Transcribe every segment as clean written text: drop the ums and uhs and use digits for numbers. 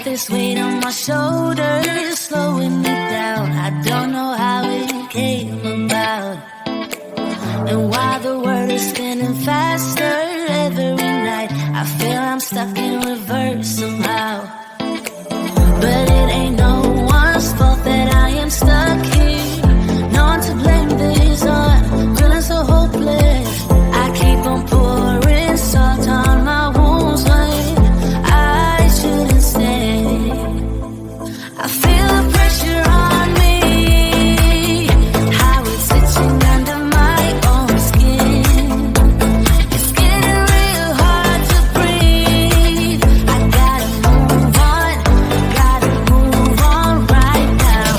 This weight on my shoulders, slowing me down. I don't know how it came about. And while the world is spinning faster every night, I feel I'm stuck in reverse somehow. But it ain't no one's fault that I am stuck here. No one to blame this on, feeling so hopeless. I keep on pouring salt on my wounds when I shouldn't stay. I feel the pressure on me, how it's sitting under my own skin. It's getting real hard to breathe. I gotta move on right now.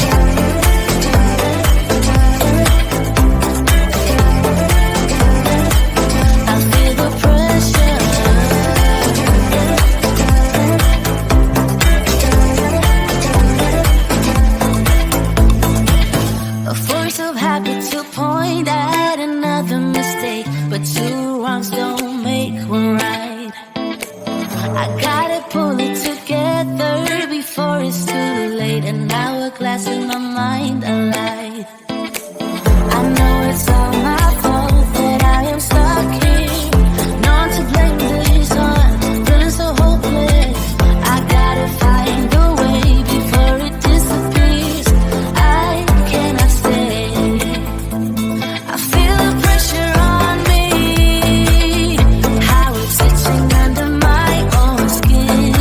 I feel the pressure. A force of habit to point at another mistake, but two wrongs don't make one right. I gotta pull it together before it's too late. An hourglass in my mind alive. I know it's all my fault that I am stuck here. No one to blame this on, feeling so hopeless. I gotta find a way before it disappears. I cannot stay. I feel the pressure on me, how it's itching under my own skin.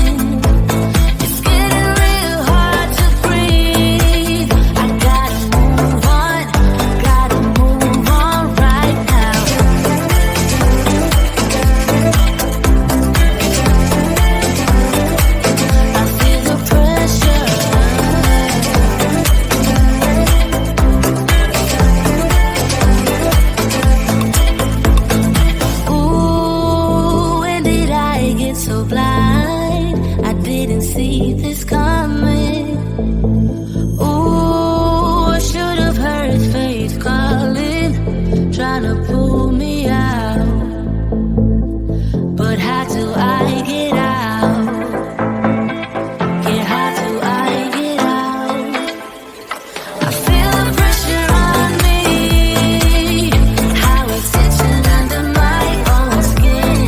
It's getting real hard to breathe. I gotta move on right now. I feel the pressure. Ooh, when did I get so blind? I didn't see this coming. Ooh, I should have heard faith calling, trying to pull me out. But how do I get out? Yeah, how do I get out? I feel the pressure on me, how it's itching under my own skin.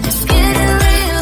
It's getting real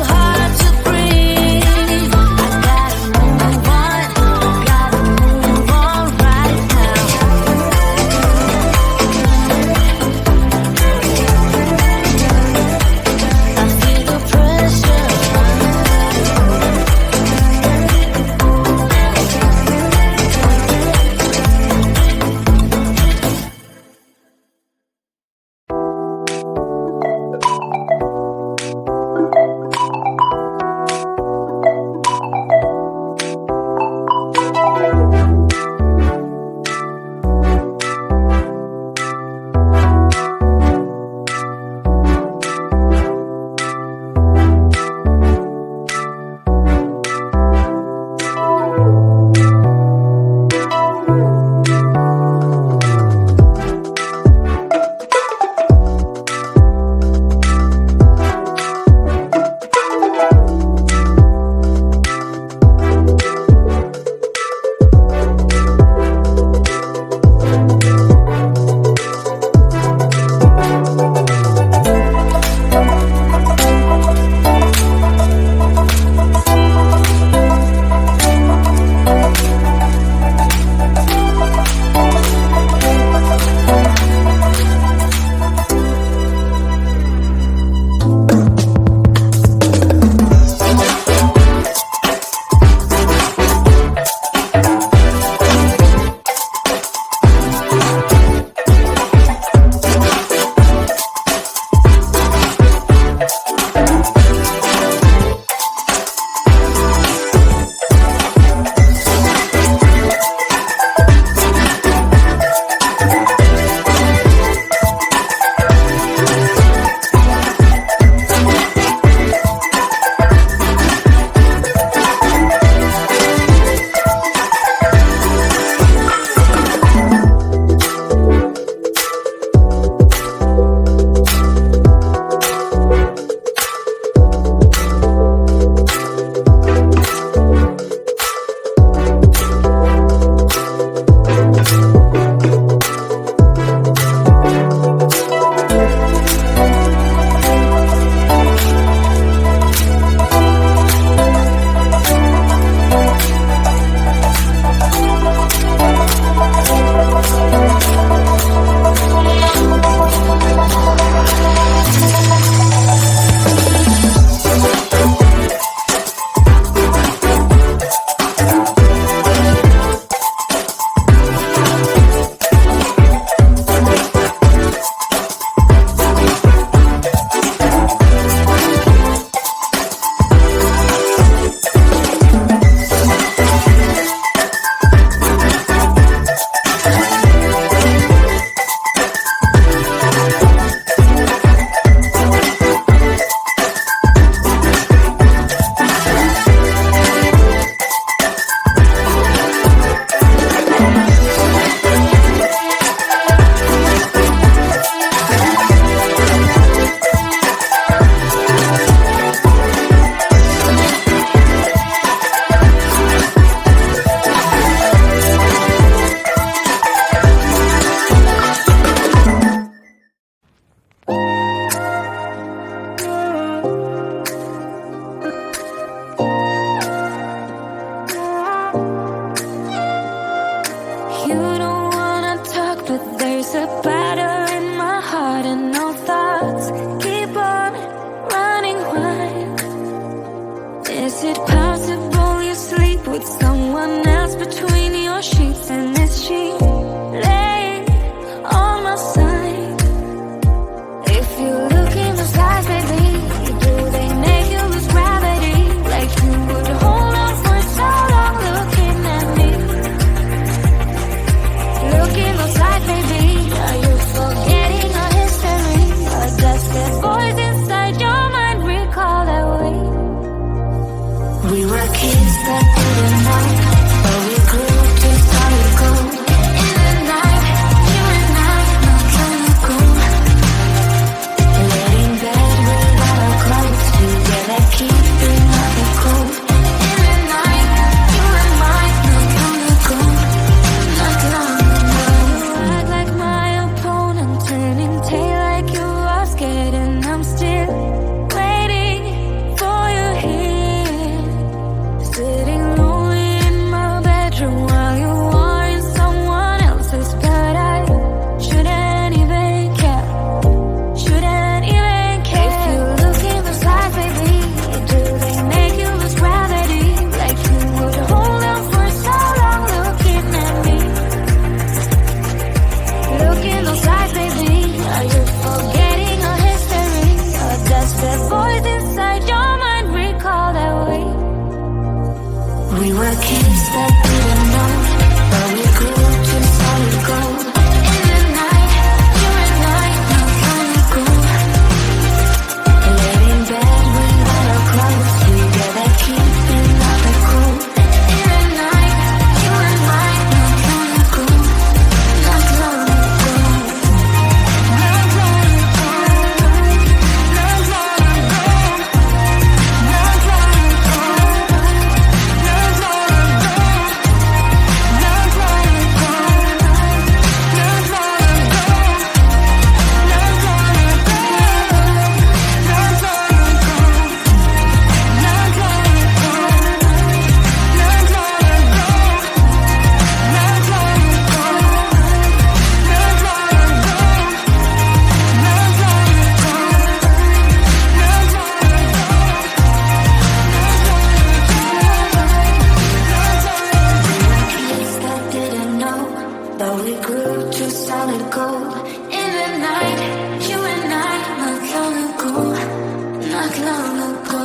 long ago.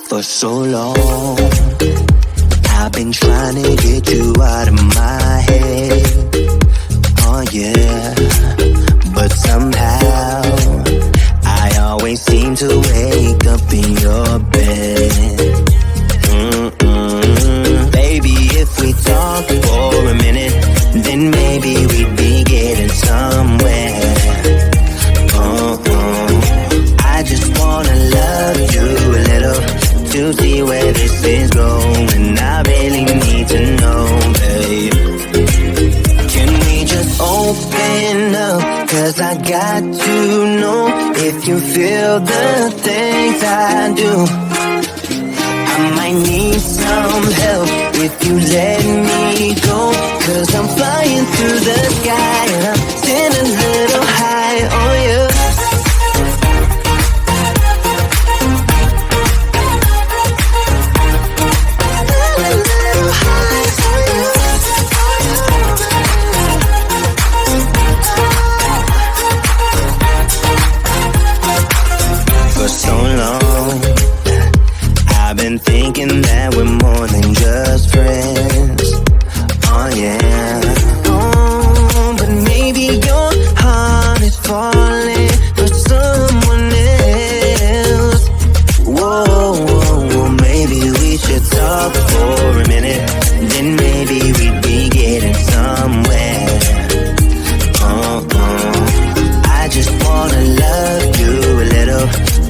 For so long, I've been trying to get you out of my head. Oh yeah, but somehow I always seem to wake up in your bed. Baby, if we talk for a minute, then maybe we'd be getting somewhere. I just wanna love you a little to see where this is going. I really need to know, babe. Can we just open up? 'Cause I got to know if you feel the things I do. I might need some help if you let me go. 'Cause I'm flying through the sky and I'm sitting a little high on you. Thinking that we're more than just friends. Oh yeah. Oh, but maybe your heart is falling for someone else. Whoa, whoa, whoa, maybe we should talk for a minute. Then maybe we'd be getting somewhere. I just wanna love you a little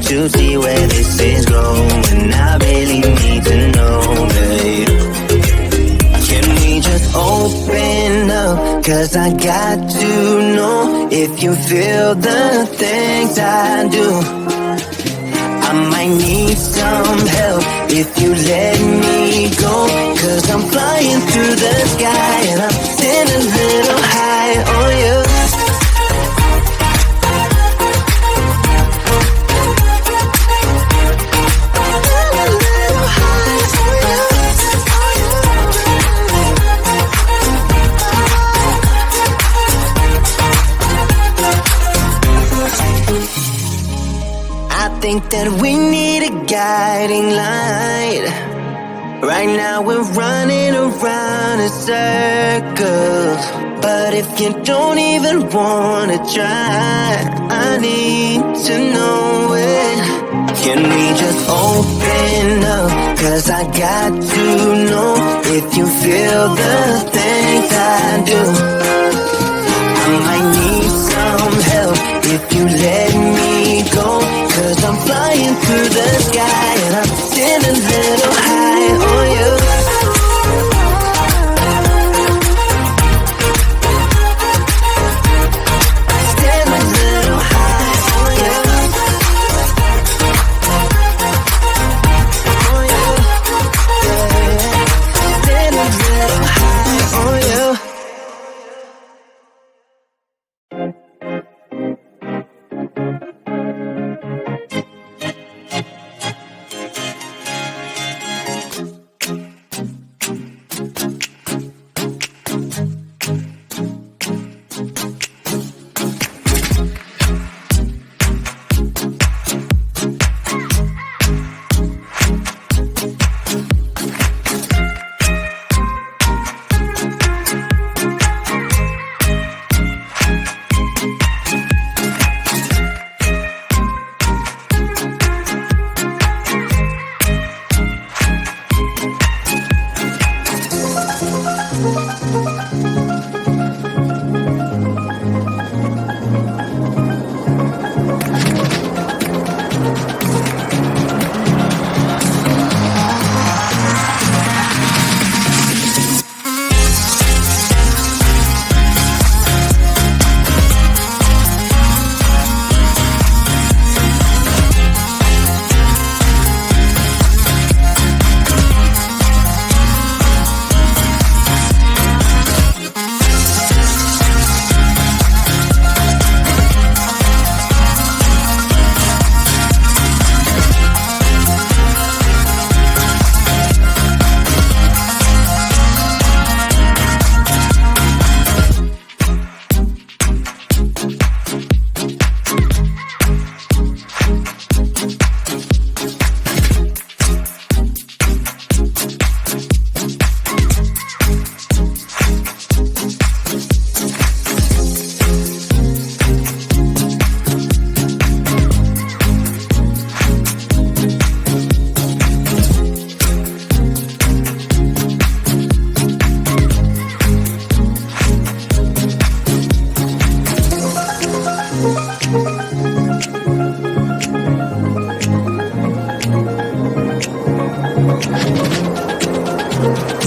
to see where this is going. I really need to know, babe. Can we just open up? 'Cause I got to know if you feel the things I do. I might need some help if you let me go. 'Cause I'm flying through the sky and I'm sitting a little high on you. I think that we need a guiding light. Right now we're running around in circles. But if you don't even wanna try, I need to know it. Can we just open up? 'Cause I got to know if you feel the things I do. I might need some help if you let me go. 'Cause I'm flying through the sky and I'm sitting a little high on you. Sitting a little high on you. On you. Yeah. Sitting a little high on you. you.